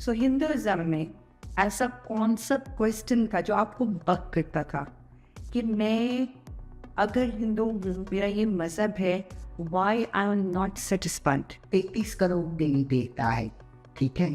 सो Hinduism में ऐसा कौन सा क्वेश्चन था जो आपको बग करता था कि मैं अगर हिंदू हूँ, मेरा ये मज़हब है, why I am not satisfied? 33 crore देवी देवता है, ठीक है,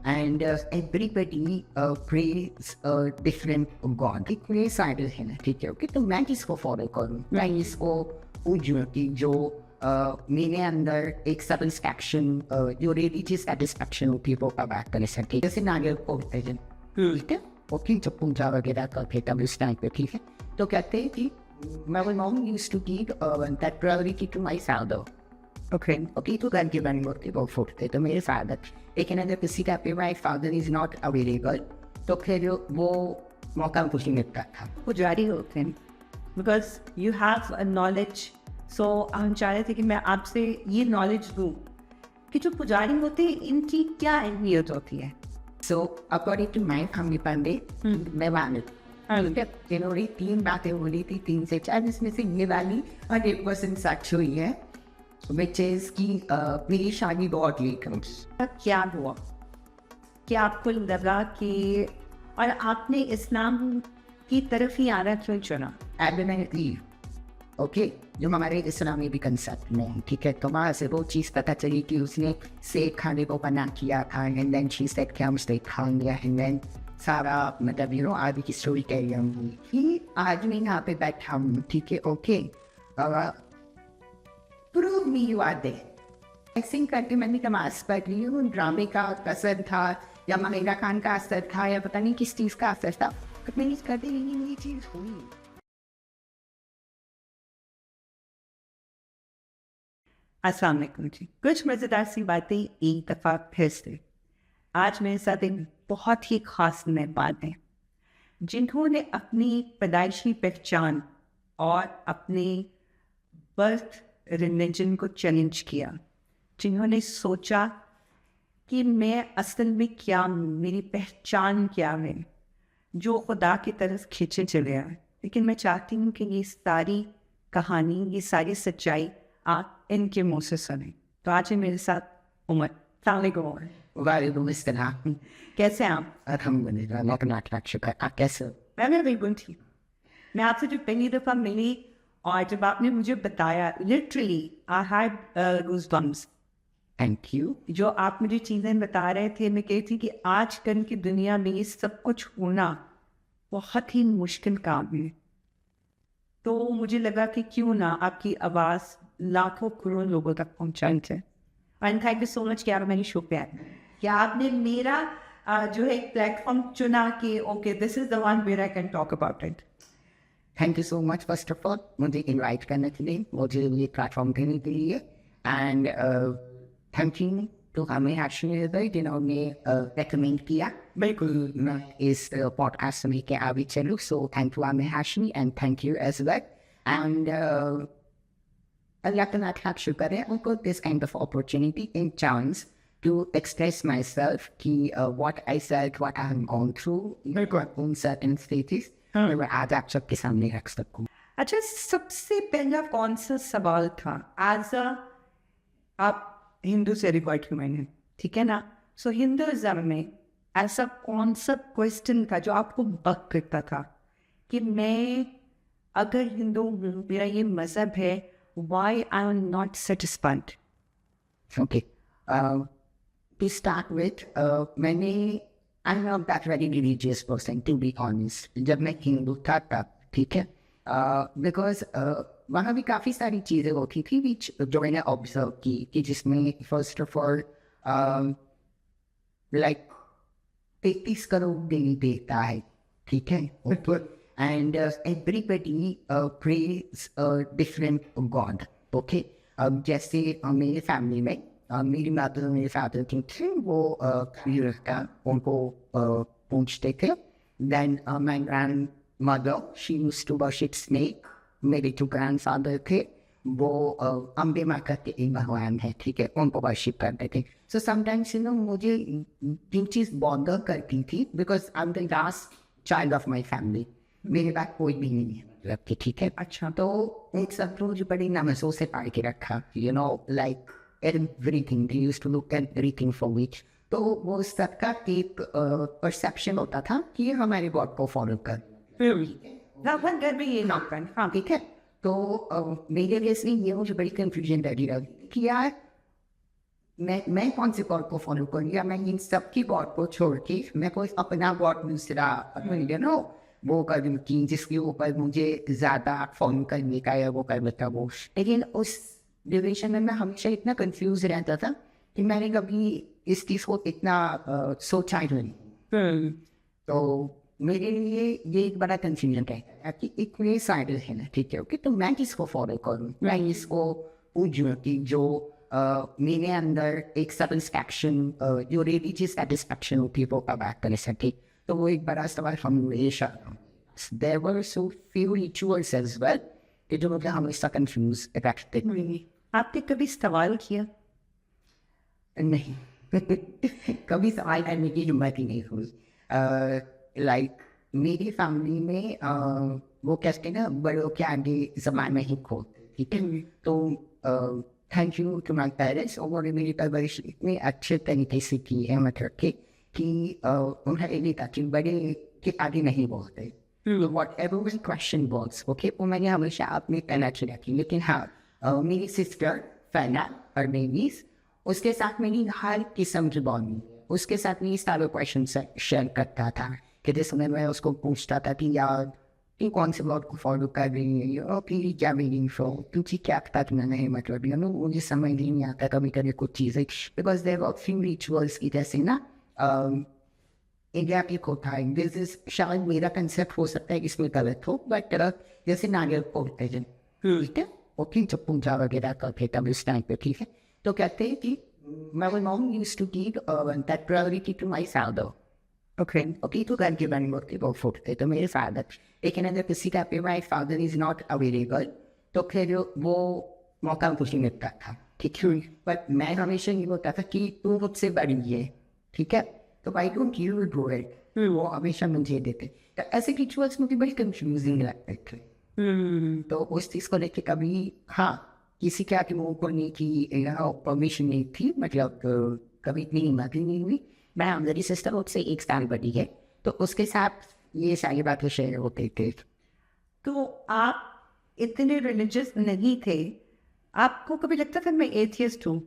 and everybody praise different god, एक प्रेज आइडल है ना, ठीक है, ओके, तो मैं किसको फॉलो करूँ? मैं इसको पूजूँ कि जो मेरे अंदर एक सेटिस्फैक्शन, जो रिलीजियस सेटिस्फैक्शन होती है वो अवैध कर सके, जैसे नारियल फोड़ते हैं, ठीक है, ओके, जब पूजा वगैरह करते तब इस टाइम पे, ठीक है, तो कहते हैं कि my mom used to give that priority to my father. Okay. Okay, तो घर के बने होते वो फूटते तो मेरे फादर, लेकिन अगर किसी का पे my father is not available तो फिर वो मौका कुछ नहीं मिलता था। पुजारी होते हैं because you have a knowledge, so हम चाह रहे थे कि मैं आपसे ये नॉलेज दूँ कि जो पुजारी होते हैं इनकी क्या अहमियत होती है। So according to my family पंडे, मैं मानू जिन्होंने 3 बातें बोली थी, 3 से 4, जिसमें से ये वाली 100% सच हुई है, विच इज कि मेरी शादी बहुत लेट हुई। क्या हुआ कि आपको लगा कि और आपने इस्लाम की तरफ ही आना क्यों चुना? एडमेंटली, ओके, जो हमारे इस्लाम में भी कंसेप्ट में है, ठीक है, तो वहाँ से वो चीज़ पता चली कि उसने सेब खाने को मना किया था, एंड देन शी सेड कि हम सेब खाएंगे, एंड देन सारा मतलब यू नो आगे की स्टोरी कह रही हूँ कि आज मैं यहाँ पे बैठा हूँ, ठीक है, okay, prove me you are there. ऐसे करके मैंने नमाज पढ़ ली हूँ, ड्रामे का असर था या महिला खान का असर था या पता नहीं किस चीज़ का असर था, बट मैंने करते ये चीज़ हुई। अस्सलाम वालेकुम जी। कुछ मज़ेदार सी बातें एक दफ़ा फिर से। आज मेरे साथ एक बहुत ही ख़ास मेहमान हैं जिन्होंने अपनी पैदाइशी पहचान और अपने बर्थ रिलीजन को चैलेंज किया, जिन्होंने सोचा कि मैं असल में क्या हूँ, मेरी पहचान क्या है, जो खुदा की तरफ खींचे चले आए। लेकिन मैं चाहती हूँ कि ये सारी कहानी, ये सारी सच्चाई आप इनके मुँह से सुने। तो आज है मेरे साथ उमर। अस्सलाम वालेकुम उमर। वालेकुम अस्सलाम। कैसे हैं आप? अल्हम्दुलिल्लाह, मैं अपना शुक्र, आप कैसे हो? मैं बिल्कुल ठीक। मैं आपसे जो पहली दफ़ा मिली और जब आपने मुझे बताया, literally I had goosebumps. Thank you. जो आप मुझे चीज़ें बता रहे थे, मैं कहती थी कि आजकल की दुनिया में ये सब कुछ होना बहुत ही मुश्किल काम है। तो मुझे लगा कि क्यों ना आपकी आवाज़ लाखों करोड़ लोगों तक पहुंचाई जाए। And thank you so much कि आप मेरी शो पे आए, कि आपने मेरा जो है एक प्लेटफॉर्म चुना कि okay this is the one where I can talk about it. Thank you so much first of all मुझे इनवाइट करने के लिए, मुझे ये प्लेटफॉर्म देने के लिए, एंड थैंक यू तो हमें एक्चुअली जिन्होंने रेकमेंड किया बिल्कुल मैं इस पॉडकास्ट में के आगे चलूँ, सो थैंक यू हमें Hashmi and thank you as well, and अल्लाह ताला का शुक्र है उनको this kind of opportunity in chance to express myself कि what I said, what I have gone through in certain stages, मैं आज आप सबके सामने रख सकूँ। अच्छा, सबसे पहला कौन सा सवाल था एज अ, आप हिंदू से रिकॉर्ड ह्यूमन है, ठीक है ना? सो हिंदुइज्म में ऐसा कौन सा क्वेश्चन था जो आपको बग करता था कि मैं अगर हिंदू हूँ, मेरा ये मज़हब है, why I am not satisfied? Okay. To start with, I'm not that very religious person, to be honest. जब मैं हिंदू था तब, ठीक है, because वहाँ भी काफ़ी सारी चीज़ें होती थी which जो मैंने ऑब्जर्व की कि जिसमें first of all like 33 crore देवी देवता है, ठीक है, and everybody praise different god, okay. अब जैसे मेरे फैमिली में मेरी मदर मेरे फादर जो थे वो उनको पूछते थे, then my grandmother she used to worship snake, मेरे जो ग्रैंड फादर थे वो अम्बे माता के एक भगवान है, ठीक है, उनको वर्शिप करते थे। सो समटाइम्स यू नो मुझे जो चीज़ बॉदर करती थी because I am the last child of my family, मेरे पास कोई भी नहीं है मतलब कि, ठीक है। अच्छा, तो एक सब मुझे बड़ी नमसों से पाल के रखा, you know like everything, they used to look at everything for which तो वो सबका एक परसेप्शन होता था कि ये हमारे गॉड को फॉलो कर, लगभग घर में ये नौकर, हाँ ठीक है। तो मेरे लिए से ये मुझे बड़ी कंफ्यूजन लगी रही कि यार मैं कौन से गॉड को फॉलो करूँ, या मैं इन सब की गॉड को छोड़ के मैं कोई अपना गॉड दूसरा यू नो वो करूँ कि जिसके ऊपर मुझे ज़्यादा फॉलो करने का या वो करने का वो। लेकिन उस ड्यूरेशन में मैं हमेशा इतना कंफ्यूज रहता था कि मैंने कभी इस चीज़ को इतना सोचा ही नहीं। तो मेरे लिए ये एक बड़ा कंफ्यूजन है कि इतने साइड है ना, ठीक है ओके, तो मैं किसको फॉलो करूँ, मैं इसको पूछूँ कि जो मेरे अंदर एक सेटिस्फैक्शन जो रिलीजियस सेटिस्फैक्शन होती है वो कब कर सके। तो वो एक बड़ा सवाल हमेशा there were so few rituals as well कि जो मुझे हमेशा कंफ्यूज रखते। आपने कभी सवाल किया? नहीं कभी सवाल करने की हिम्मत ही नहीं हुई। लाइक मेरी फैमिली में वो कहते हैं ना बड़ों के आगे जबान नहीं खोलते, ठीक है। तो thank you to my parents, उन्होंने मेरी परवरिश इतने अच्छे तरीके से की है, मतलब कि उन्हें नहीं था कि बड़े के आगे नहीं बोलते, what ever question box okay, वो मैंने हमेशा अपने कनेक्शन रखी। लेकिन हाँ मेरी सिस्टर फैना और मेरीज उसके साथ मेरी हर किस्म की बॉन्डिंग, उसके साथ मेरी सारे क्वेश्चन शेयर करता था कि जिसमें मैं उसको पूछता था कि यार कि कौन से लॉट को फॉलो कर रही है और फिर क्या मीनिंग फो तुझे क्या पता तुम्हें नहीं, मतलब यू नो मुझे समझ नहीं आता कभी कभी कुछ चीज़ें, because there were few rituals की जैसे ना इंडिया की होता है, दिस इज शायद मेरा कंसेप्ट हो सकता है इसमें गलत हो, बट जैसे नारियल फोड़ते हैं, ठीक है ओके, जब पूजा वगैरह करते तब इस टाइम पे, ठीक है, तो कहते हैं कि my mom used to give that priority to my father. Okay तो घर के बने मूर्ति को फूटते तो मेरे फादर, लेकिन अगर किसी का पे my father is not available तो फिर वो मौका मुझे मिलता था, ठीक है। बट मैं हमेशा ये होता था कि तू मुझसे बड़ी है, ठीक है, तो I don't you do it, वो हमेशा मुझे देते। तो ऐसे रिचुअल्स मुझे बड़ी कंफ्यूजिंग लगते थे। तो उस चीज़ को लेके कभी हाँ किसी के आगे मुँह को नहीं की परमिशन नहीं थी, मतलब कभी इतनी हिम्मत ही नहीं हुई। मैं मेरी सिस्टर उससे एक साल बड़ी है तो उसके साथ ये सारी बातें शेयर होते थे। तो आप इतने रिलीजियस नहीं थे, आपको कभी लगता था मैं एथियस्ट हूँ?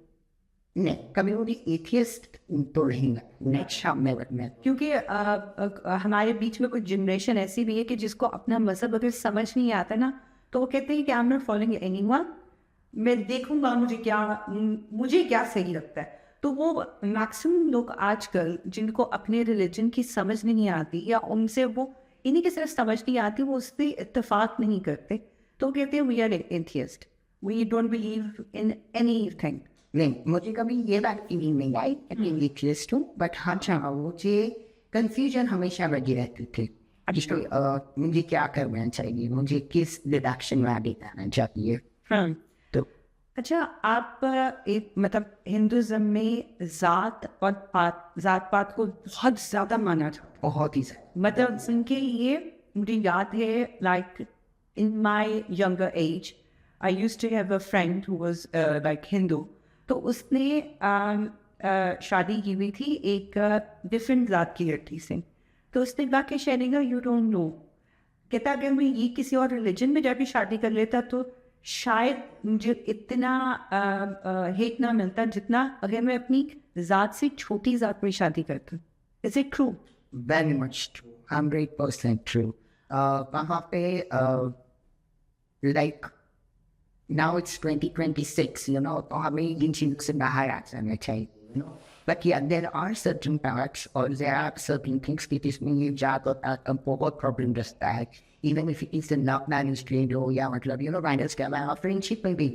नहीं, कभी भी एथियस्ट तो नहीं मैं क्योंकि हमारे बीच में कुछ जनरेशन ऐसी भी है कि जिसको अपना मजहब अगर समझ नहीं आता ना तो वो कहते हैं कि आई एम नॉट फॉलोइंग एनीवन, मैं देखूंगा मुझे क्या सही लगता है। तो वो मैक्सिमम लोग आजकल जिनको अपने रिलीजन की समझ नहीं आती या उनसे वो इन्हीं की सिर्फ समझ नहीं आती, वो उससे इत्तेफाक नहीं करते, तो कहते हैं we are atheist, we don't believe in anything. नहीं, मुझे कभी ये बात फीलिंग नहीं आई कि एथियस्ट हूँ, बट हाँ मुझे कंफ्यूजन हमेशा लगी रहती थी। मुझे क्या करना चाहिए, मुझे किस डिडक्शन में आगे जाना चाहिए। तो अच्छा, आप एक मतलब हिंदुज़म में जात पात को बहुत ज़्यादा माना जाता है, बहुत ही ज़्यादा, मतलब उनके लिए मुझे याद है like in my younger age I used to have a friend who was like Hindu, तो उसने शादी की हुई थी एक डिफरेंट जात की लड़की से, तो उसने कहा कि शेरिंगा यू डोंट नो, कहता अगर मैं ये किसी और रिलीजन में जाके शादी कर लेता तो शायद मुझे इतना हेट ना मिलता जितना अगर मैं अपनी जात से छोटी जात में शादी करता। Is it true? very much true, 100% true. वहाँ पे like now it's 2026, you know, तो हमें इन चीज़ों से बाहर आ जाना चाहिए, you know. But yeah, there are certain parts or there are certain things कि जिसमें ये ज़्यादा बहुत problem रहता है, even if it is a love marriage trade हो या मतलब you know marriage के अलावा friendship में भी,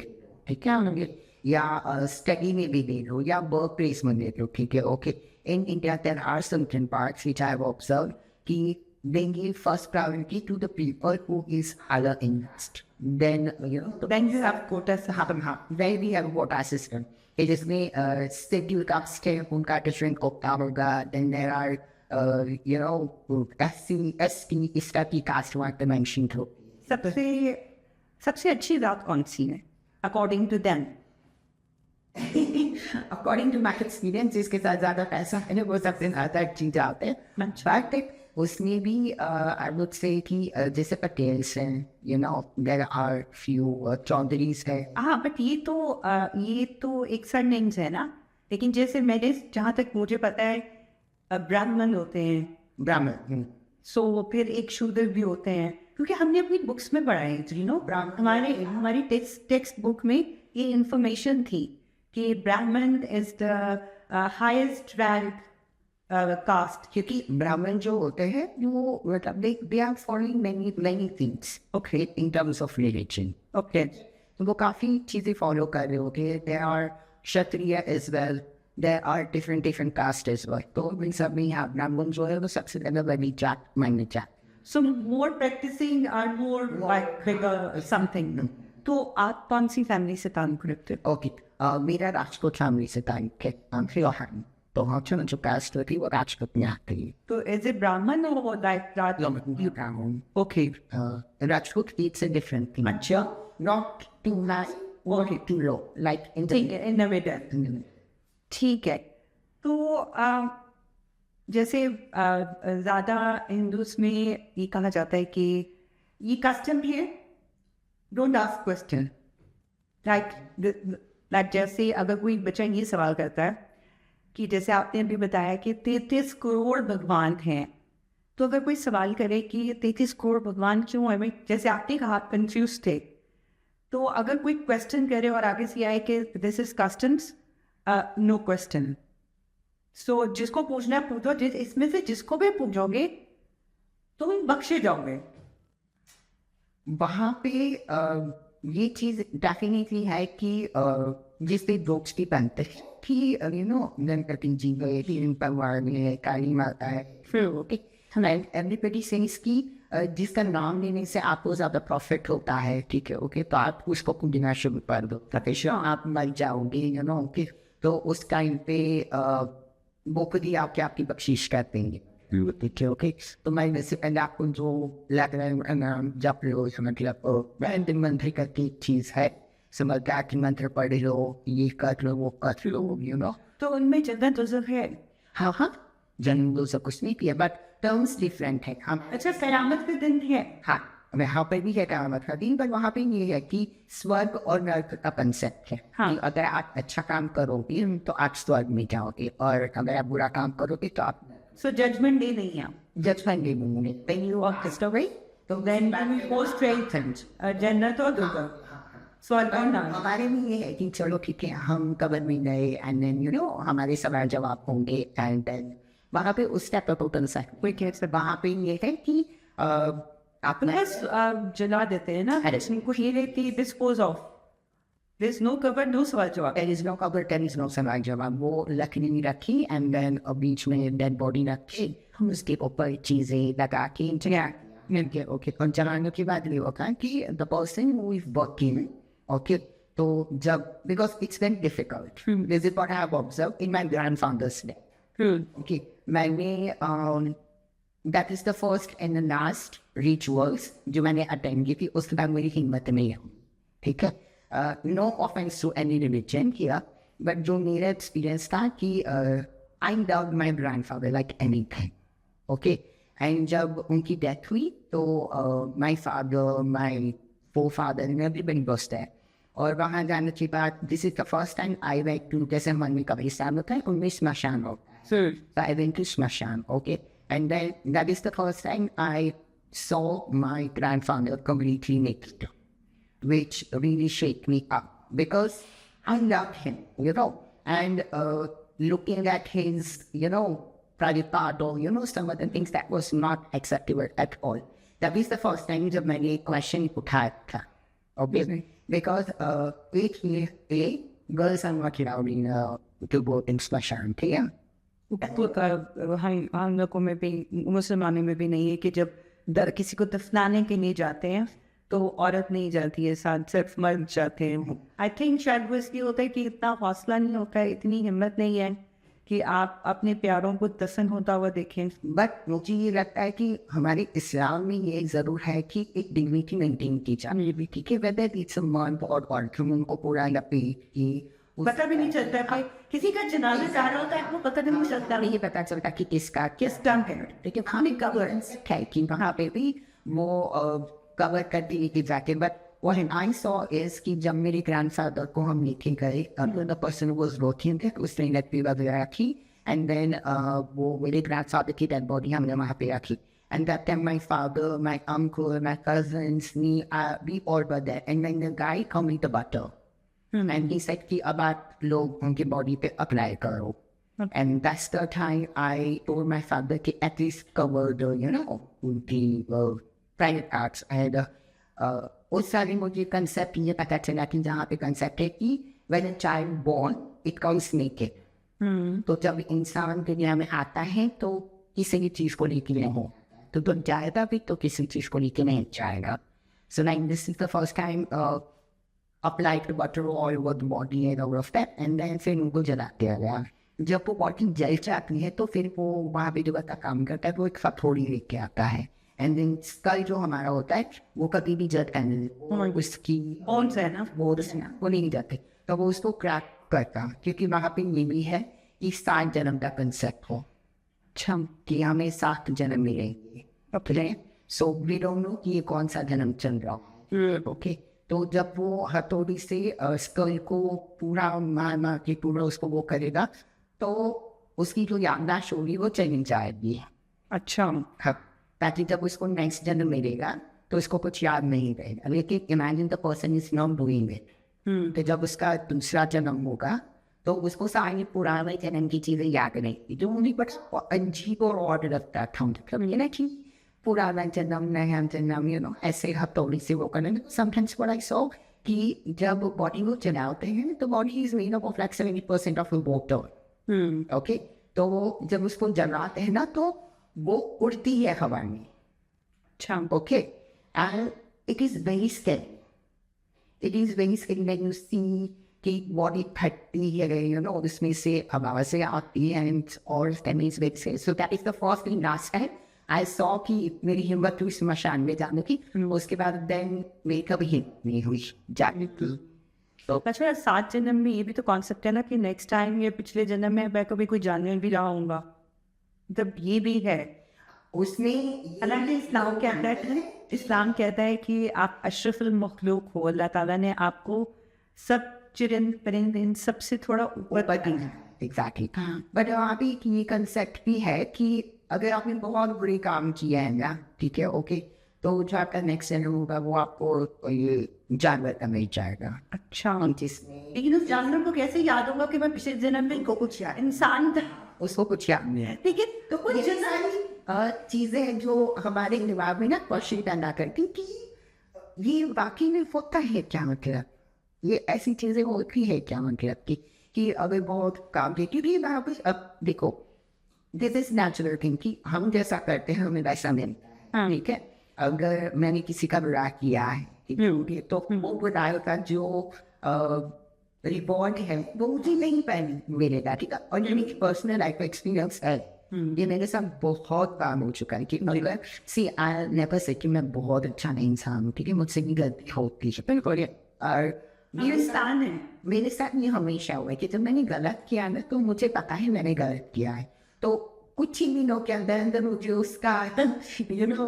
ठीक है, या study में भी दे लो या work place में दे लो, ठीक है, okay. In India, there are certain parts which I have observed कि they give first priority to the people who is higher in caste. Then you know, Then you have quotas happen. then we have quota system. It is me scheduled caste है, उनका different quota होगा. Then there are you know SC, ST इस type की caste वहाँ पे mentioned हो. सबसे अच्छी जात कौन सी है according to them? According to my experience जिसके साथ ज़्यादा पैसा है ना वो सबसे ज़्यादा चीज़ आते हैं बट उसमें भी आई वुड से कि जैसे पटेल्स हैं you know there are few Chaudharys हैं हाँ, बट ये तो एक सरनेम्स है ना, लेकिन जैसे मैंने जहाँ तक मुझे पता है ब्राह्मण होते हैं, ब्राह्मण सो फिर एक शूद्र भी होते हैं, क्योंकि हमने अपनी बुक्स में पढ़ा है, यू नो, हमारी टेक्स्ट बुक में ये इंफॉर्मेशन थी कि Brahmin is the highest rank caste. क्योंकि ब्राह्मण जो होते हैं वो मतलब they are following many things okay in terms of religion okay, तो वो काफ़ी चीज़ें फॉलो कर रहे होते हैं they are Kshatriya as well there are different caste as well तो इन सब में यहाँ ब्राह्मण जो है वो सबसे ज़्यादा बड़ी जात मानी जाती so more practicing or more like bigger something. तो आप कौन सी फैमिली से ताल्लुक रखते हो? ओके मेरा राजपूत फैमिली से ताल्लुक है तो हम जो कास्ट होती है वो राजपूत में आती है तो इज इट ब्राह्मण और लाइक ब्राह्मण okay, Rajput eats a different thing. अच्छा, Not too high or too low. Like in the ठीक है, इन द मिडल, ठीक है। तो जैसे ज़्यादा हिंदूज में ये कहा जाता है कि ये कस्टम भी है, डोंट आस्क क्वेश्चन, लाइक जैसे अगर कोई बच्चा ये सवाल करता है कि जैसे आपने अभी बताया कि 33 करोड़ भगवान हैं, तो अगर कोई सवाल करे कि ये 33 करोड़ भगवान क्यों है, जैसे आपने कहा आप कंफ्यूज थे, तो अगर कोई क्वेश्चन करे और आगे से आए कि this is customs, no question, so जिसको पूछना है पूछो, इसमें से जिसको भी पूछोगे तो तुम बख्शे जाओगे। वहाँ पे ये चीज़ डेफिनेटली है कि जिससे जोक्स की बनते हैं कि यू नो गणपति जी गए तीन भगवान है काली माता है फिर ओके एवरीबडी सेइंग कि जिसका नाम लेने से आपको ज़्यादा प्रॉफिट होता है ठीक है ओके तो आप उसको पूजना शुरू कर दो ताकि आप मर जाओगे यू नो ओके तो उस टाइम पे वो खुद ही आपकी बख्शीश कर देंगे ठीक है ओके तो मैं वैसे पहले आपको जो लग रहा है जब लो मतलब रैंडम मंत्र करके चीज़ है समझदार की मंत्र पढ़ लो ये कर लो वो कर लो यू नो तो उनमें जन्नत दोज़ख है। हाँ जन्म दोज़ख कुछ नहीं किया बट टर्म्स डिफरेंट है हम अच्छा, क़यामत के दिन है। हाँ वहाँ पर भी है क़यामत का दिन पर वहाँ पे ये है कि स्वर्ग और नर्क का कंसेप्ट है कि अगर आप अच्छा काम करोगे तो आप स्वर्ग में जाओगे और अगर आप बुरा काम करोगे तो आप सो जजमेंट डे नहीं है, जजमेंट डे नहीं है then you are history तो देन वी गो स्ट्रेट जन्नत और दोज़ख, स्वर्ग और नरक। हमारे में ये है कि चलो ठीक है हम कबर में गए एंड देन यू नो हमारे सवाल जवाब होंगे एंड देन वहाँ पे उस टाइप का टोटल सा कोई कैसे वहाँ पे ये है कि अपने जला देते हैं ना, उनको ये है कि dispose of, there is no cover no सवाल जवाब, there is no cover there is no सवाल जवाब वो लकड़ी रखी एंड देन बीच में डेड बॉडी रखी हम उसके ऊपर चीज़ें लगा के ओके और जलाने के बाद ये होता है कि the person who is working okay तो जब because it's very difficult this is what I have observe in my grandfather's day okay मैंने that is the first and the last rituals जो मैंने अटेंड की थी उसके बाद मेरी हिम्मत नहीं है ठीक है no offence to any religion किया बट जो मेरा एक्सपीरियंस था कि I love my grandfather like anything okay and जब उनकी डेथ हुई तो my father my forefather everybody was there और वहाँ जाने के बाद this is the first time I went to जैसे मन में कब्रिस्तान होता है उनमें स्मशान होता है आई वेंट टू स्मशान okay and then that is the first time I saw my grandfather completely naked which really shake me up because I love him, you know, and looking at his, you know, private part or, you know, some other things that was not acceptable at all. That is the first time जब मैंने question उठाया था, okay? Because girls are not allowed in to go in smashan, ठीक है? हम लोगों में भी मुसलमानों में भी नहीं है कि जब किसी को दफनाने के लिए जाते हैं तो औरत नहीं जाती है साथ, सिर्फ मर्द जाते हैं। आई थिंक शायद वो इसलिए होता है कि इतना हौसला नहीं होता है, इतनी हिम्मत नहीं है कि आप अपने प्यारों को दफन होता हुआ देखें। बट मुझे ये लगता है कि हमारे इस्लाम में ये ज़रूर है कि एक डिग्निटी मेंटेन की जाए ठीक है वेदर इट्स अ मैन और वुमन को पूरा लपेट की पता भी नहीं चलता है भाई, किसी का जनाजा जा रहा होता है आपको पता भी नहीं चलता। नहीं पता चलता कि किसका किस किस टाइम है। लेकिन खाने कवर है कि वहाँ पे भी वो कवर कर दी की जाके। But what I saw is कि जब मेरे ग्रैंडफादर को हम लेके गए, the person was working there, उसने लकड़ी वगैरह रखी, and then वो मेरे ग्रैंडफादर की डेड बॉडी हमने वहाँ पे रखी। And that time my father, my uncle, my cousins, me, we all were there. And then the guy come with the butter. And he said कि अब आप लोग उनके body पे apply करो। And that's the time I told my father कि at least cover the, you know, उनकी private parts. And उस साल मुझे concept ये पता चला कि जहाँ पे concept है कि when a child born, it comes naked. तो जब इंसान दुनिया में आता है तो किसी भी चीज़ को लेके नहीं हो, तो तुम जाएगा भी तो किसी चीज़ को लेके नहीं जाएगा। So like this is the first time apply the butter all over the body and all of that, and then फिर उनको जला दिया गया। जब वो बॉडी जल जाती है तो फिर वो वहाँ पे जो बता काम करता है वो एक हथौड़ी लेके आता है। एंड देन स्कल जो हमारा होता है वो कभी भी जल नहीं, उसकी बोन्स है ना, वो नहीं जाते, तो वो उसको क्रैक करता, क्योंकि वहाँ पे ये भी है कि 7 जन्म का कंसेप्ट हो। अच्छा, कि हमें 7 जन्म मिलेंगे। Okay, so we don't know कि ये कौन सा जन्म चल रहा है। ओके, तो जब वो हथौड़ी से स्कल को पूरा मार मार के पूरा उसको वो करेगा तो उसकी जो याददाश्त होगी वो चली जाएगी। अच्छा, हाँ, ताकि जब उसको नेक्स्ट जन्म मिलेगा तो उसको कुछ याद नहीं रहेगा। लेकिन imagine the person is not doing it, तो जब उसका दूसरा जन्म होगा तो उसको सारी पुराने जन्म की चीजें याद रहेगी, जो उन्हें बस अजीब और ऑर्डर लगता था। मतलब ये ना कि पुराना जन्म नया जन्म, यू नो, ऐसे हथौड़ी से वो करने। समटाइम्स व्हाट आई सॉ कि जब बॉडी को जलाते हैं तो body is made up of like 70% of water. Okay, तो वो जब उसको जलाते हैं ना तो वो उड़ती है हवा में। अच्छा, okay, and it is very scary, it is very scary when you see कि बॉडी फटती है, यू नो, उसमें से हवा से आती है एंड और that very scary. So that is the first thing last time I saw कि मेरी हिम्मत हुई स्मशान में जाने की। उसके बाद देन मेरी कभी हिम्मत नहीं हुई जाने की। तो अच्छा, 7 जन्म में ये भी तो कॉन्सेप्ट है ना कि नेक्स्ट टाइम ये पिछले जन्म में मैं कभी कोई जानवर भी रहा हूँगा, मतलब ये भी है उसमें। हालांकि इस्लाम कहता है, इस्लाम कहता है कि आप अशरफुल मखलूक हो, अल्लाह ताला ने आपको सब चिरिंद परिंद इन सबसे थोड़ा ऊपर दिया। एग्जैक्टली, बट वहाँ पे ये कंसेप्ट भी है कि अगर आपने बहुत बुरे काम किया है ना, ठीक है, ओके, तो जो आपका नेक्स्ट जन्म होगा वो आपको ये जानवर का मिल जाएगा। अच्छा, जिसमें लेकिन उस जानवर को कैसे याद होगा कि मैं पिछले जन्म में कुछ इंसान था, उसको कुछ याद नहीं है। लेकिन तो कुछ ये सारी चीजें हैं जो हमारे दिमाग में ना क्वेश्चन पैदा करती कि ये वाकई में होता है क्या, मतलब ये ऐसी चीजें होती है क्या, मतलब कि अगर बहुत काम की, क्योंकि वहाँ पे अब देखो दिस इज नेचुरल थिंग कि हम जैसा करते हैं हमें वैसा मिलता है। ठीक है, अगर मैंने किसी का बुरा किया है, ठीक है, तो वो बुराई का जो रिवॉर्ड है वो मुझे नहीं मिलेगा। ठीक है, और ये मेरी पर्सनल लाइफ एक्सपीरियंस है, ये मेरे साथ बहुत काम हो चुका है कि मतलब सी आई नेवर से कि मैं बहुत अच्छा इंसान हूँ, ठीक है, मुझसे भी गलती होती है। और मेरे साथ ये हमेशा हुआ है कि जब मैंने गलत किया ना तो मुझे पता है मैंने गलत किया है, तो कुछ ही दिनों के अंदर मुझे उसका यू नो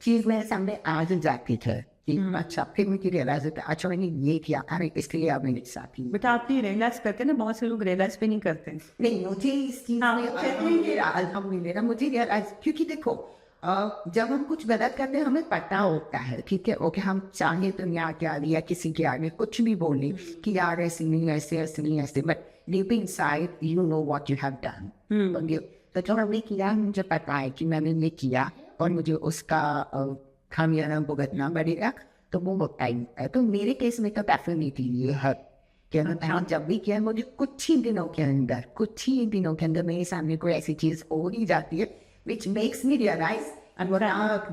चीज मेरे सामने आ जाती है कि अच्छा, फिर मुझे रियलाइज होता है अच्छा मैंने ये किया, अरे इसलिए अब मेरे साथ ही। बेटा आप ये रियलाइज करते हैं ना, बहुत से लोग रियलाइज भी नहीं करते। नहीं, मुझे इस चीज में अल्हम्दुलिल्लाह मुझे रियलाइज, क्योंकि देखो जब हम कुछ गलत करते हैं हमें पता होता है, ठीक है, ओके, हम चाहे दुनिया के आगे या किसी के आगे कुछ भी बोले कि यार ऐसे नहीं, ऐसे ऐसे नहीं, ऐसे, but deep inside you know what you have done. तो जो हमने किया मुझे पता है कि मैंने ये किया और मुझे उसका खामियाजा भुगतना पड़ेगा, तो वो होता ही है। तो मेरे केस में तो डेफिनेटली ये है कि मैंने जब भी किया मुझे कुछ ही दिनों के अंदर मेरे सामने कोई ऐसी चीज हो ही जाती है which makes me realize and what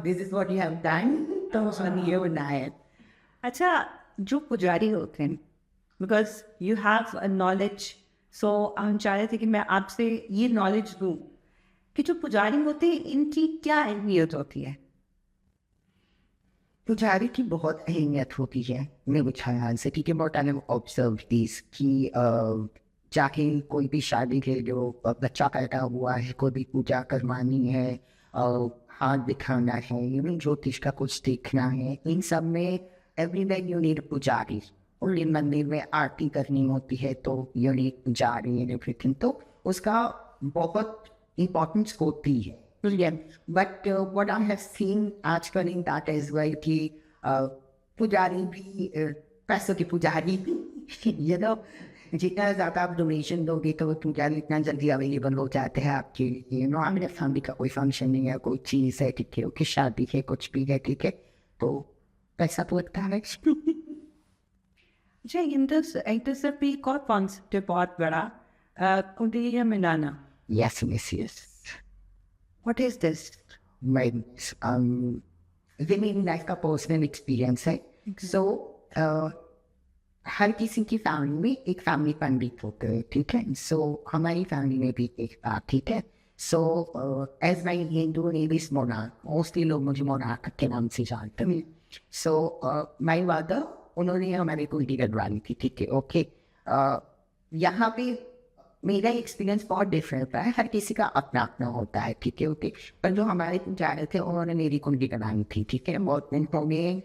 this is what you have done, तो उसमें ये होना है। अच्छा, जो पुजारी होते हैं, because you have a knowledge, so हम चाह रहे थे कि मैं आपसे ये नॉलेज लूँ कि जो पुजारी होते हैं इनकी क्या अहमियत होती है। पुजारी की बहुत अहमियत होती है मेरे ख्याल से, ठीक है। बहुत टाइम ऑब्जर्व दिस कि जाके कोई भी शादी के जो बच्चा पैदा हुआ है, कोई भी पूजा करवानी है, हाथ दिखाना है, ज्योतिष का कुछ देखना है, इन सब में एवरीवेयर यू नीड पुजारी। और इन मंदिर में आरती करनी होती है तो यू नीड पुजारी एंड एवरीथिंग, तो उसका बहुत इम्पोर्टेंस होती है। But what I have seen आजकल इन दैट एज वेल कि पुजारी भी पैसों की पुजारी भी यू नो, जितना ज़्यादा आप डोनेशन दोगे तो वो पुजारी इतना जल्दी अवेलेबल हो जाते हैं आपके लिए। मेरे फैमिली का कोई फंक्शन नहीं है, कोई चीज़ है, ठीक है, ओके, शादी है, कुछ भी है, ठीक है, तो पैसा तो लगता है। अच्छा, इंटर भी एक और कॉन्सेप्ट है बहुत बड़ा, कुंडलियाँ मिलाना। Yes yes yes. What is this? ये मेरी लाइफ का पर्सनल एक्सपीरियंस है। सो हर किसी की फैमिली में एक फैमिली पंडित होते हैं, ठीक है। सो हमारी फैमिली में भी एक बात, ठीक है। So as my Hindu name is Monarch, mostly लोग मुझे मोनार्क के नाम से जानते हैं। सो माई फादर, उन्होंने हमारी कुंडली गढ़वाली थी, ठीक है, ओके। यहाँ पे मेरा एक्सपीरियंस बहुत डिफरेंट है, हर किसी का अपना अपना होता है, ठीक है, ओके। पर जो हमारे पुजारी थे उन्होंने मेरी कुंडली गढ़वाली थी, ठीक है। बहुत उन्होंने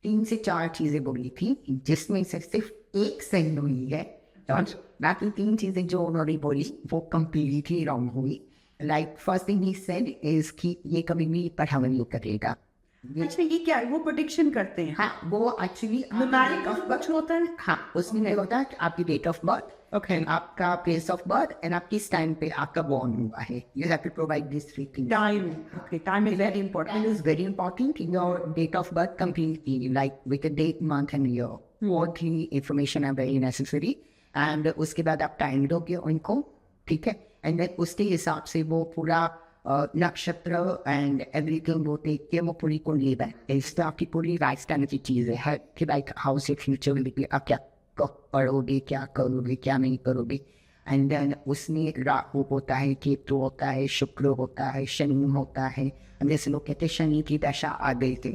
3 से 4 चीजें बोली थी, जिसमें से सिर्फ एक सही हुई है, और बाकी 3 चीजें जो उन्होंने बोली वो कम्प्लीटली रॉन्ग हुई। Like first thing he said is कि ये कभी भी पढ़ा नहीं करेगा। अच्छा, ये क्या है? वो प्रोडिक्शन करते हैं? हाँ, वो एक्चुअली नुमेरिक ऑफ बर्थ होता है। हाँ, उसमें ये होता है कि आपकी डेट ऑफ बर्थ, ओके, आपका प्लेस ऑफ बर्थ एंड आप किस टाइम पे आपका बॉर्न हुआ है। You have to provide this 3 things. Time, okay, time is very Time important. is very important. Your date of birth completely, like with the date, month and year. All 3 information are very necessary. And उसके बाद आप time दोगे उनको, ठीक है। And then उसके हिसाब से वो पूरा नक्षत्र एंड एवरीथिंग वो देख के वो पूरी कुंडली बनाते हैं। इससे आपकी पूरी लाइफ टाइम की चीज़ें है कि लाइक हाउ से फ्यूचर में आप क्या पढ़ोगे, क्या करोगे, क्या नहीं करोगे। एंड देन उसमें राहु होता है, केतु होता है, शुक्र होता है, शनि होता है। जैसे लोग कहते हैं शनि की दशा आ गई थी,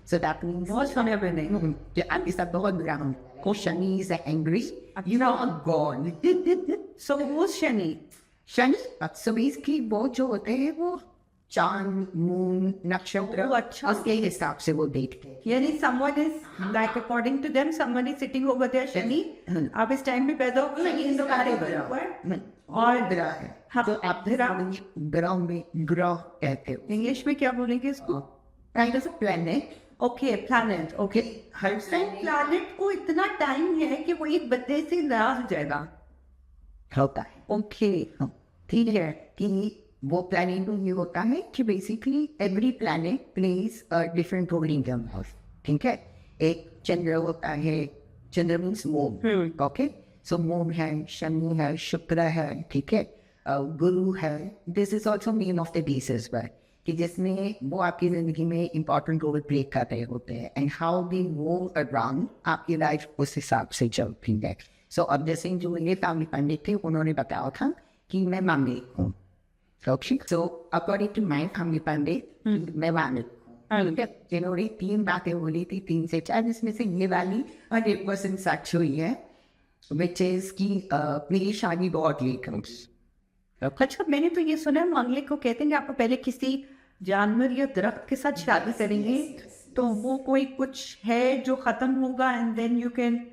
सो दैट मीन्स बहुत समय में नहीं। आपके साथ बहुत बुरा हो, Shani is angry, you are gone. So वो शनि, शनि, सो बेसिकली वो जो होते हैं वो चांद, मून, नक्षत्र, ओह, अच्छा। उसके हिसाब से वो देखते हैं। यानी someone is like according to them someone is sitting over there Shani, आप इस टाइम पे पैदा हो गए, इन कार्य पर। और ग्रह है, हाँ, तो आप ग्रह में ग्रह कहते हो। इंग्लिश में क्या बोलेंगे इसको? Kind of planet, okay, planet, okay. Her planet को इतना टाइम है कि वो एक बंदे से नाराज हो जाएगा। होता है, ओके, ठीक है। कि वो प्लैनेट में ये होता है कि basically every planet plays a different role in your life, ठीक है। एक चंद्र होता है, Chandra means moon, okay. So moon है, शनि है, शुक्र है, ठीक है, गुरु है। This is also name of the basis पर कि जिसमें वो आपकी जिंदगी में इंपॉर्टेंट रोल प्ले कर रहे होते हैं and how they move around आपकी लाइफ उस हिसाब से चलती है। सो अब जैसे जो ये फैमिली पंडित थे उन्होंने बताया था कि मैं मांगलिक हूँ, okay. So according to my family pandit मैं मांगलिक हूँ, जिन्होंने 3 बातें बोली थी, 3 से 4, जिसमें से ये वाली 100% सच हुई है, विच इज कि मेरी शादी बहुत लेट हुई। अच्छा, मैंने तो ये सुना है मांगलिक को कहते हैं कि आप पहले किसी जानवर या दरख्त के साथ शादी करेंगे तो वो कोई कुछ है जो खत्म होगा एंड देन यू कैन।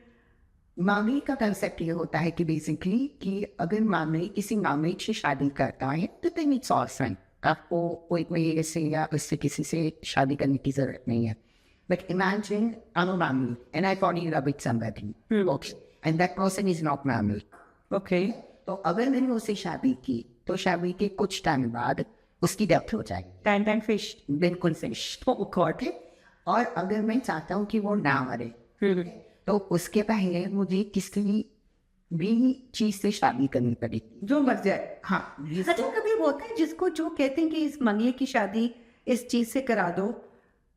मांगलिक का कंसेप्ट ये होता है कि बेसिकली कि अगर मांगलिक किसी मांगलिक से शादी करता है तो देन इट्स ऑसम, आपको कोई ऐसे या उससे किसी से शादी करने की जरूरत नहीं है। बट इमेजिन आई एम मांगलिक and I fall in love with somebody, okay, and that person is not मांगलिक, ओके। तो अगर मैंने उससे शादी की तो शादी के कुछ टाइम बाद उसकी डेथ हो जाएगी। टाइम फिश, बिल्कुल फिश तो उखौट है। और अगर मैं चाहता हूँ कि वो ना मरे तो उसके पहले मुझे किसी भी चीज से शादी करनी पड़ेगी, जो मर जाए। हाँ। अच्छा, कभी होता है जिसको जो कहते हैं कि इस मंगले की शादी इस चीज से करा दो,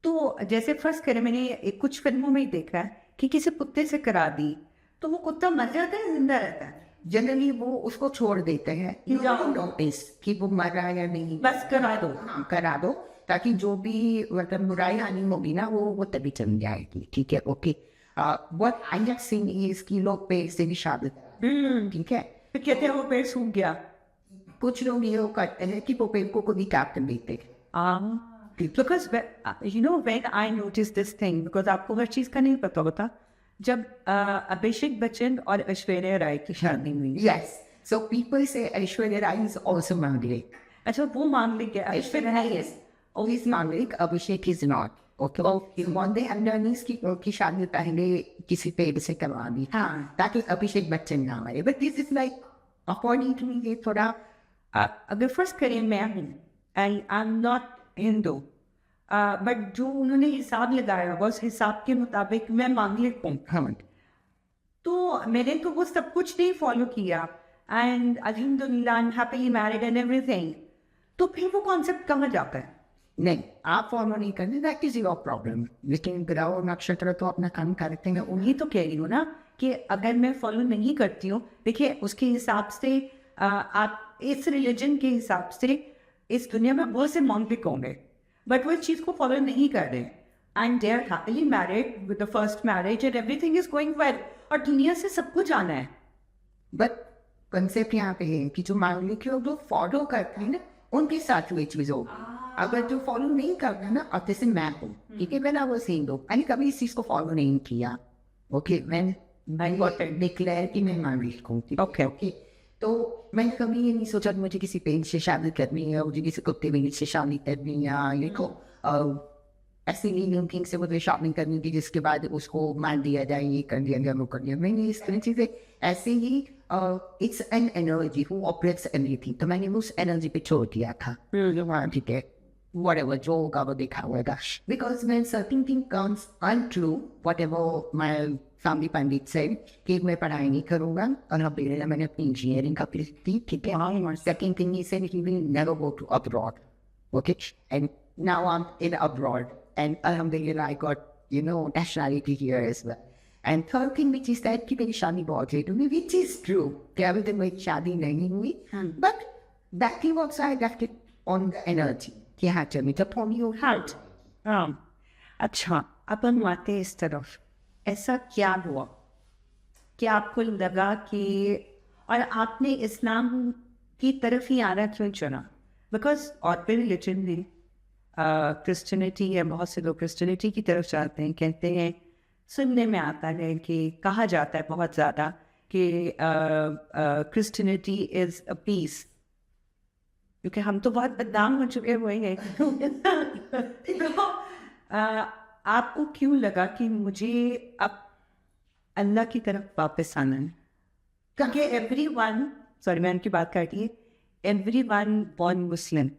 तो जैसे फर्ज करें मैंने कुछ फिल्मों में ही देखा है कि किसी कुत्ते से करा दी तो वो कुत्ता मर जाता है, जिंदा रहता है? जनरली वो उसको छोड़ देते हैं कि नोटिस कि वो मर रहा है या नहीं, बस करा दो। हाँ, करा दो। ताकि जो भी मतलब बुराई आनी होगी ना वो तभी चल जाएगी, ठीक है, okay. What I have seen is कि लोग पेड़ से भी शादी करते हैं, ठीक है। तो कहते हैं वो पेड़ सूख गया। कुछ लोग ये करते हैं कि वो पेड़ को खुद ही काट कर देते हैं। Because you know when I noticed this thing, because आपको हर चीज का नहीं पता होता, जब अभिषेक बच्चन और ऐश्वर्या राय की शादी हुई, Yes, so people say Aishwarya Rai is also Manglik. अच्छा वो मांगलिक है, Aishwarya Rai is always Manglik, Abhishek is not. Okay. Okay. What they have done is कि उनकी शादी पहले किसी पेड़ से करवा दी, हाँ। ताकि अभिषेक बच्चन नाम आए। But this is like according to me ये थोड़ा अगर फर्स्ट करिए मैं हूँ and I am not Hindu, but जो उन्होंने हिसाब लगाया उस हिसाब के मुताबिक मैं मांगलिक हूँ, हाँ तो मैंने तो वो सब कुछ नहीं फॉलो किया एंड अल्हम्दुलिल्लाह I am happily married and everything, तो फिर वो कॉन्सेप्ट कहाँ जाता है? नहीं, आप फॉलो नहीं करते, दैट इज योर प्रॉब्लम। लेकिन ग्रह नक्षत्र तो अपना काम करते हैं। उन्हीं तो कह रही हूँ ना कि अगर मैं फॉलो नहीं करती हूँ, देखिए उसके हिसाब से आप इस रिलीजन के हिसाब से इस दुनिया में बहुत से मांगलिक होंगे, बट वो इस चीज़ को फॉलो नहीं कर रहे and they are happily married with the first marriage and everything is going well, और दुनिया से सब कुछ आना है। बट कंसेप्ट यहाँ पे है कि जो मांगलिक लोग जो फॉलो करते हैं ना, उनके साथ वो चीज हो। अगर जो फॉलो नहीं करता ना, और जैसे मैं हूँ, ठीक है, मैंने वो सेम दो, मैंने कभी इस चीज को फॉलो नहीं किया, ओके। मैं डिक्लेयर कि मैं मांगलिक हूँ, ओके ओके। तो मैंने कभी ये नहीं सोचा कि मुझे किसी पेड़ से शादी करनी है, मुझे किसी कुत्ते पेड़ से शादी करनी है, या देखो ऐसे लीगल थिंग से मुझे शॉपिंग करनी थी जिसके बाद उसको मार दिया जाए, ये कर दिया गया, वो कर दिया। मैंने इस तरह चीजें ऐसे ही it's an energy who operates anything, तो मैंने उस एनर्जी पे छोड़ दिया था, ठीक है, whatever जो होगा वो देखा होगा। Because when certain thing comes untrue, whatever my family pandit said, कि मैं पढ़ाई नहीं करूँगा, और अब मैंने अपनी इंजीनियरिंग का की, ठीक है। Second thing he said he will never go to abroad, okay, and now I'm in abroad, and alhamdulillah I got nationality here as well. And third thing which is that कि मेरी शादी बहुत late हुई, which is true, कि अभी तक मेरी शादी नहीं हुई, but that thing also I left it on the energy कि हाँ चल मैं जब होनी हो हार्ट। अच्छा, अब हम आते हैं इस तरफ, ऐसा क्या हुआ कि आपको लगा कि, और आपने इस्लाम की तरफ ही आना क्यों चुना? बिकॉज और भी रिलीजन भी क्रिश्चियनिटी है, बहुत से लोग क्रिश्चियनिटी की तरफ जाते हैं, कहते हैं, सुनने में आता है कि कहा जाता है बहुत ज़्यादा कि क्रिश्चियनिटी इज़ अ पीस, क्योंकि हम तो बहुत बदनाम हो चुके हुए हैं। तो आपको क्यों लगा कि मुझे अब अल्लाह की तरफ वापस आना है? क्योंकि everyone, sorry मैं उनकी बात करती है, everyone born Muslim,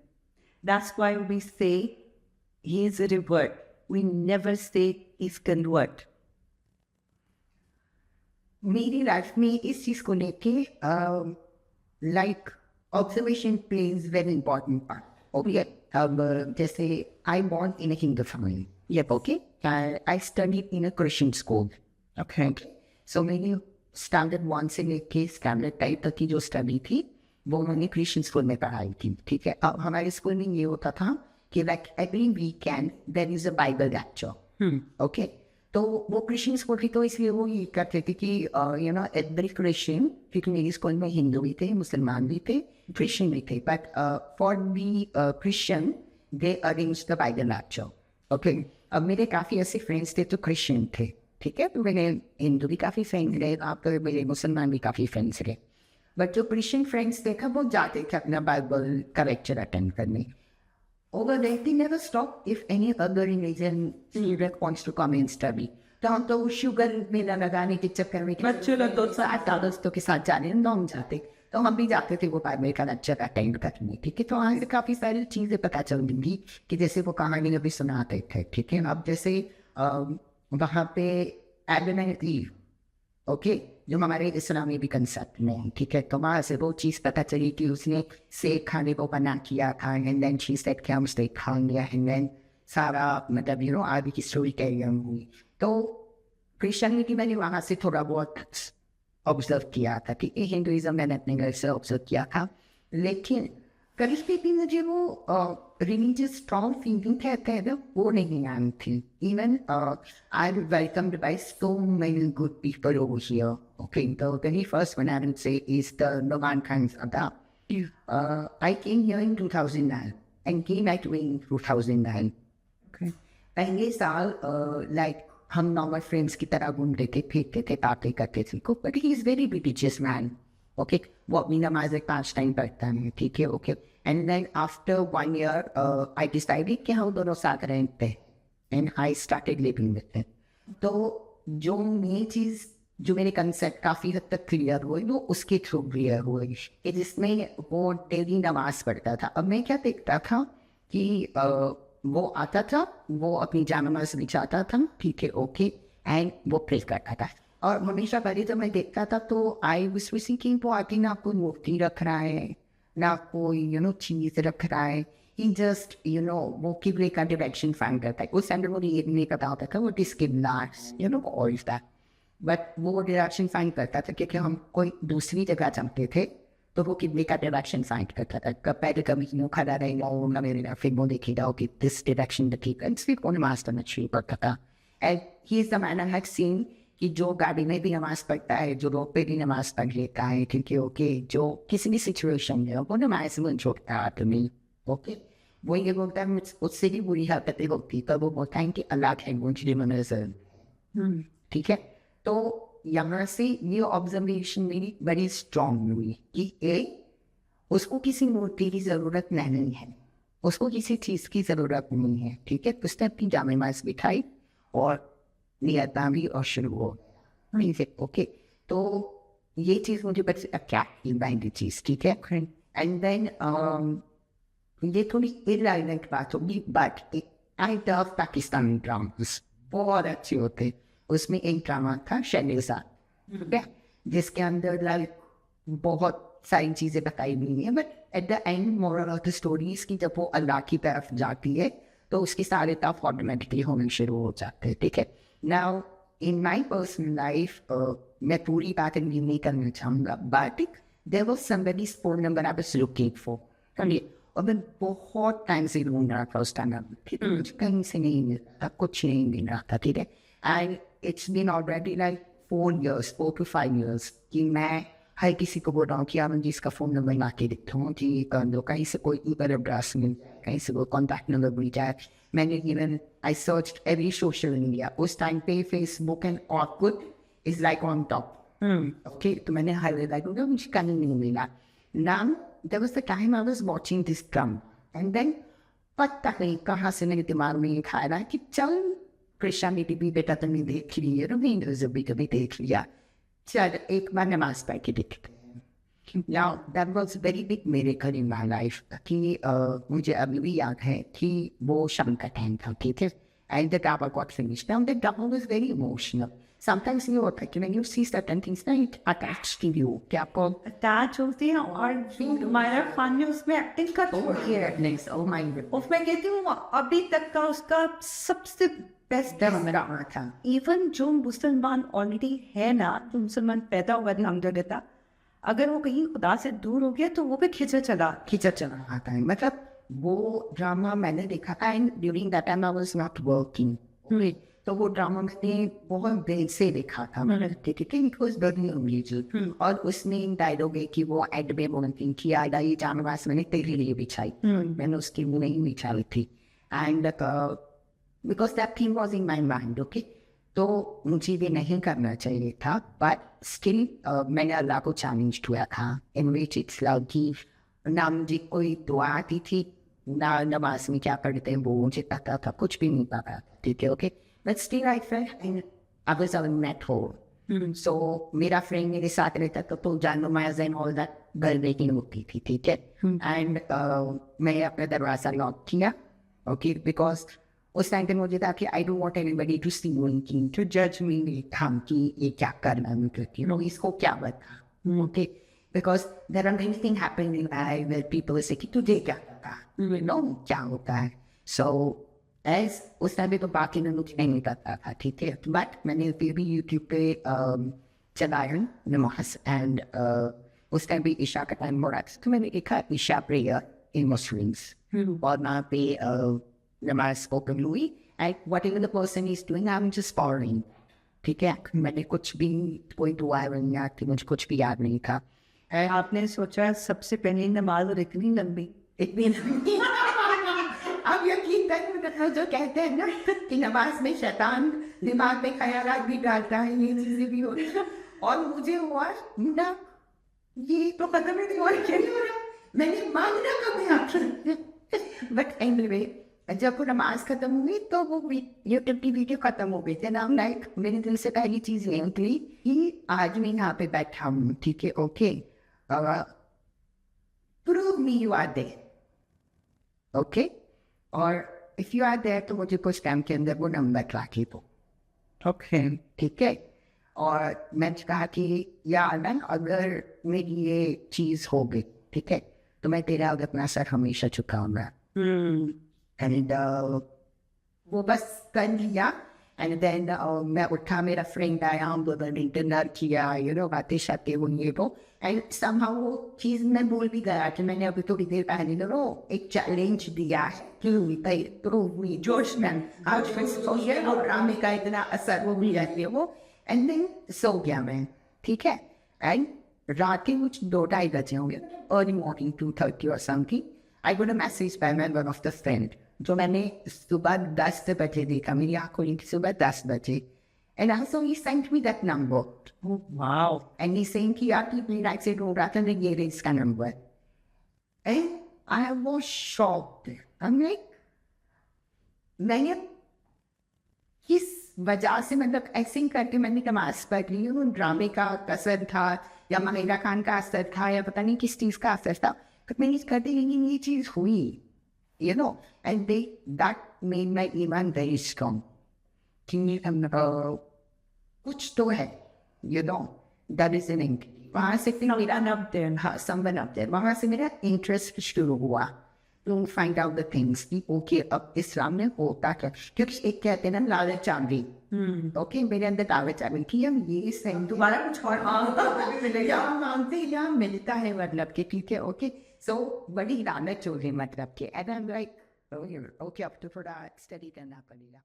that's why we say he is a revert, we never say he's convert. मेरी लाइफ में इस चीज को लेके like observation plays very important part, okay. अब जैसे I born in a Hindu family, ये okay, I studied in a Christian school, okay. So मैंने स्टैंडर्ड 1 से लेके स्टैंडर्ड 5 तक की जो स्टडी थी वो मैंने क्रिश्चियन स्कूल में पढ़ाई थी, ठीक है। अब हमारे स्कूल में ये होता था कि like every weekend there is a Bible lecture, okay. तो वो क्रिश्चियन स्कूल थी, तो इसलिए वो ये करते थे कि एवरी क्रिश्चियन, क्योंकि मेरे स्कूल में हिंदू भी थे, मुसलमान भी थे, क्रिश्चियन भी थे, but for the Christian they arrange the Bible lecture, okay. अब मेरे काफ़ी ऐसे फ्रेंड्स थे जो क्रिश्चियन थे, ठीक है, तो मेरे हिंदू भी काफ़ी फ्रेंड्स रहे, आप तो मेरे मुसलमान भी काफ़ी फ्रेंड्स रहे, बट जो क्रिश्चियन फ्रेंड्स देखा वो जाते थे अपना बाइबल का लेक्चर अटेंड करने। Over there, they never stop if any other religion student wants to come and study. तो हम तो शुगर मेला लगाने के चक्कर में बच्चे लोग तो दोस्तों के साथ जाने हम जाते, तो हम भी जाते थे वो बाइबल का लेक्चर अटेंड करने, ठीक है। तो वहाँ से काफ़ी सारी चीज़ें पता चल गई कि जैसे वो कहानी अभी सुनाते थे, ठीक है। अब जैसे वहाँ पे एडम एंड ईव, ओके, जो हमारे इस्लाम में भी कंसेप्ट में है, ठीक है। तो वहाँ से वो चीज़ पता चली कि उसने सेब खाने को मना किया था, एंड देन शी सेड कि हम सेब खा लिया, एंड देन सारा मतलब आगे की स्टोरी कैरी हुई। तो क्रिश्चियनिटी मैंने वहाँ से थोड़ा बहुत ऑब्जर्व किया था कि हिंदुइज्म मैंने अपने घर से ऑब्जर्व किया था, लेकिन कभी कभी मुझे वो रिलीजियस स्ट्रॉन्ग फीलिंग कहते हैं ना, वो नहीं आई थी. Even I welcomed by so many good people over here. Okay, the very first one I will say is the Noman Khan Sada. I came here in 2009 and came back in 2009. Okay. पहले साल like हम नॉर्मल फ्रेंड्स की तरह घूमते थे, फिरते थे, बातें करते थे. But he is very religious man. Okay, वो अपनी नमाज 5 टाइम पढ़ता है. ठीक है, okay. And then after 1 year I decided कि हम दोनों साथ रहते हैं and I started living with him. तो जो मेन चीज़, जो मेरे कंसेप्ट काफ़ी हद तक क्लियर हुए, वो उसके थ्रू क्लियर हुए कि जिसमें वो डेली नमाज पढ़ता था. अब मैं क्या देखता था कि वो आता था, वो अपनी जान बिछाता था. ठीक है, ओके. एंड वो प्रे करता था. और हमेशा पहले जब मैं देखता था तो आई वाज थिंकिंग वो आगे ना कोई मूर्ति रख रहा है, ना कोई चीज़ रख रहा है. ही जस्ट वो किबले का डायरेक्शन फाइंड करता है. उस टाइम मुझे ये नहीं पता होता था वो किबला ऑल दैट. बट वो डायरेक्शन फाइंड करता था क्योंकि हम कोई दूसरी जगह चलते थे तो वो किबले का डायरेक्शन फाइंड करता था. पहले कभी खड़ा रहेगा वो ना मेरे फिर वो देखेगा कि दिस डायरेक्शन द ठीक है. फिर कौन मास्टर में शुरू करता था. And he is the man I had seen कि जो गाड़ी में भी नमाज पढ़ता है, जो रोड पे भी नमाज पढ़ लेता है. ठीक है, ओके. जो किसी भी सिचुएशन में वो नमाज में छोड़ता है आदमी. ओके, वो ये बोलता है उससे भी बुरी हरकतें होती तब वो बोलता है कि अल्लाह है मुझे नजर. ठीक है, तो यहाँ से ये ऑब्जर्वेशन मेरी बड़ी स्ट्रॉन्ग हुई कि उसको किसी मूर्ति की जरूरत नहीं है, उसको किसी चीज की जरूरत नहीं है. ठीक है, उसने अपनी जामे नमाज बिठाई और नियता भी और शुरू हो. ओके, तो ये चीज मुझे बस अट्रैक्टिव लगी चीज. ठीक है, एंड देन ये थोड़ी इररिलेवेंट बात होगी but I love Pakistani dramas, बहुत अच्छे होते. उसमें एक ड्रामा था शहनशाह, ठीक है, जिसके अंदर लाइक बहुत सारी चीजें बताई हुई हैं. But at the end moral of the stories की जब वो अल्लाह की तरफ जाती है तो उसके सारे टफ ऑटोमेटिकली होने शुरू हो जाते हैं. ठीक है, now in my personal life मैं पूरी बात नहीं करना चाहूँगा but there was somebody's phone number I was looking for. समझिए, और मैं बहुत टाइम से ढूंढ रहा था उस टाइम. मुझे कहीं से नहीं मिल रहा था, कुछ नहीं मिल रहा था. ठीक है, and it's been already like 4 to 5 years कि मैं हर किसी को बोल रहा हूँ कि यार मुझे इसका फ़ोन नंबर ला के देखता हूँ कि कर दो, कहीं से कोई ईमेल एड्रेस मिल जाए, कहीं से कोई कॉन्टैक्ट नंबर मिल जाए. मैंने even I search every social media. उस टाइम पे Facebook and Orkut is like on top. Okay, तो मैंने हर जगह मुझे कहीं नहीं मिला. Now there was the time I was watching this drum and then पता नहीं कहाँ से मेरे दिमाग में एक आया कि चल परेशानी भी बेटा तुमने देख ली है, रविंद्र भी कभी देख लिया, चल एक बार नमाज पढ़ के देखते हैं. Now that was very big miracle in my life कि मुझे अभी भी याद है कि वो शाम का टाइम था. ठीक है, and the drama got finished. Now the drama was very emotional. Sometimes you are like when you see certain things ना it attached to you कि आपको अटैच होती है. और हमारा खान ने उसमें एक्टिंग कर next, oh my god, उसमें कहती हूँ अभी तक का उसका सबसे बेस्ट ड्रामा था. इवन जो मुसलमान ऑलरेडी है ना, जो मुसलमान पैदा हुआ है हमदर्द, अगर वो कहीं खुदा से दूर हो गया तो वो भी खिंचा चला आता है. मतलब वो ड्रामा मैंने देखा था and during that time I was not working. तो वो ड्रामा मैंने बहुत देर से देखा था. ठीक है, इट वाज वेरी अमेजिंग. और उसमें डायलॉग है कि वो एड में बोलती कि आधा ये जानवास मैंने तेरे लिए बिछाई, मैंने उसकी वो नहीं बिछाई थी. And because that thing was in my mind. Okay, तो मुझे भी नहीं करना चाहिए था बट स्टिल मैंने अल्लाह को चैलेंज किया था इन विच इट्स लाइक कि ना मुझे कोई दुआ आती थी ना नमाज में क्या पढ़ते हैं वो मुझे पता था, कुछ भी नहीं पता. ठीक है, okay, but still I felt I was on at home. So मेरा फ्रेंड मेरे साथ रहता था तो जानो नमाज एंड ऑल दैट घर वेटिंग होती थी. ठीक है, एंड मैं अपना दरवाजा लॉक किया. ओके, बिकॉज उस टाइम पे मुझे था कि I don't want anybody to see me, to जज मी हम कि ये क्या करना है मुझे, इसको क्या बता. Okay, because there are many thing happening in my life where people say कि तुझे क्या पता, क्या होता है. सो एज उस टाइम पे तो बाकी में मुझे नहीं पता था. ठीक है, बट मैंने फिर भी यूट्यूब पे चलाया नमाज एंड उस टाइम भी ईशा का टाइम हो रहा था तो मैंने देखा ईशा प्रेयर Muslims. और वहाँ पे नमाज ओपन हुई and what ever the person is doing I am just following. ठीक है, मैंने कुछ भी कोई दुआ नहीं आती, मुझे कुछ भी याद नहीं था. आपने सोचा सबसे पहले नमाज और इतनी लंबी इतनी अब यकीन करें जो कहते हैं ना कि नमाज में शैतान दिमाग में ख्यालात भी डालता है, ये चीजें भी होती हैं. और मुझे हुआ ना ये तो खत्म ही नहीं हो रहा, मैंने मांगना कब है. बट एनीवे जब वो नमाज खत्म हुई तो वो यूट्यूब की वीडियो खत्म हो गई थी ना. लाइक मेरे दिल से पहली चीज ये निकली कि आज मैं यहाँ पे बैठा हूँ. ठीक है, okay, prove me you are there. Okay, और इफ यू आर देयर तो मुझे कुछ टाइम के अंदर वो नंबर रखी दो. ओके. ठीक है, और मैंने कहा कि यार मैं अगर मेरी ये चीज हो गई, ठीक है, तो मैं तेरा अपना सर हमेशा झुकाऊंगा. एंड वो बस कर लिया. एंड देन मैं उठा, मेरा फ्रेंड आया, हम दोनों ने डिनर किया, यू नो, बातें शातें हुई वो. एंड समहाउ वो चीज मैं भूल भी गया कि मैंने अभी थोड़ी देर पहले ना एक चैलेंज दिया है कि जोश में आज फिर सो गया और ड्रामे का इतना असर वो भी जाती है वो. एंड देन सो गया मैं. ठीक है, एंड रात के कुछ 2-2:30 बजे होंगे, अर्ली मॉर्निंग 2:30 और something, I got a message by my one of the friend जो मैंने सुबह 10 बजे देखा, मेरी आँख खुली थी सुबह 10 बजे. And I so he sent me that number. Wow. And he saying कि यार तू राइट से ढूंढ रहा था ना, ये रही इसका number. And I was shocked. I am like मैंने किस वजह से, मतलब ऐसे ही करके मैंने नमाज पढ़ ली. वो ड्रामे का असर था या महिला खान का असर था या पता नहीं किस चीज़ का असर था, बट मैंने करते ये चीज़ हुई, you know, and that made my iman very strong. कुछ तो है, you know, that is an ink. वहाँ से फिर मेरा someone up there, वहाँ से मेरा इंटरेस्ट शुरू हुआ to find out the things कि ओके अब इस्लाम में होता क्या, क्योंकि एक कहते हैं ना लालच आ गई. ओके, मेरे अंदर लालच आ गई कि हम ये सही दोबारा कुछ और मांगते या मिलता है, मतलब कि ठीक है, ओके. सो बड़ी लालच हो गई, मतलब कि and I am like okay अब तो थोड़ा स्टडी करना पड़ेगा.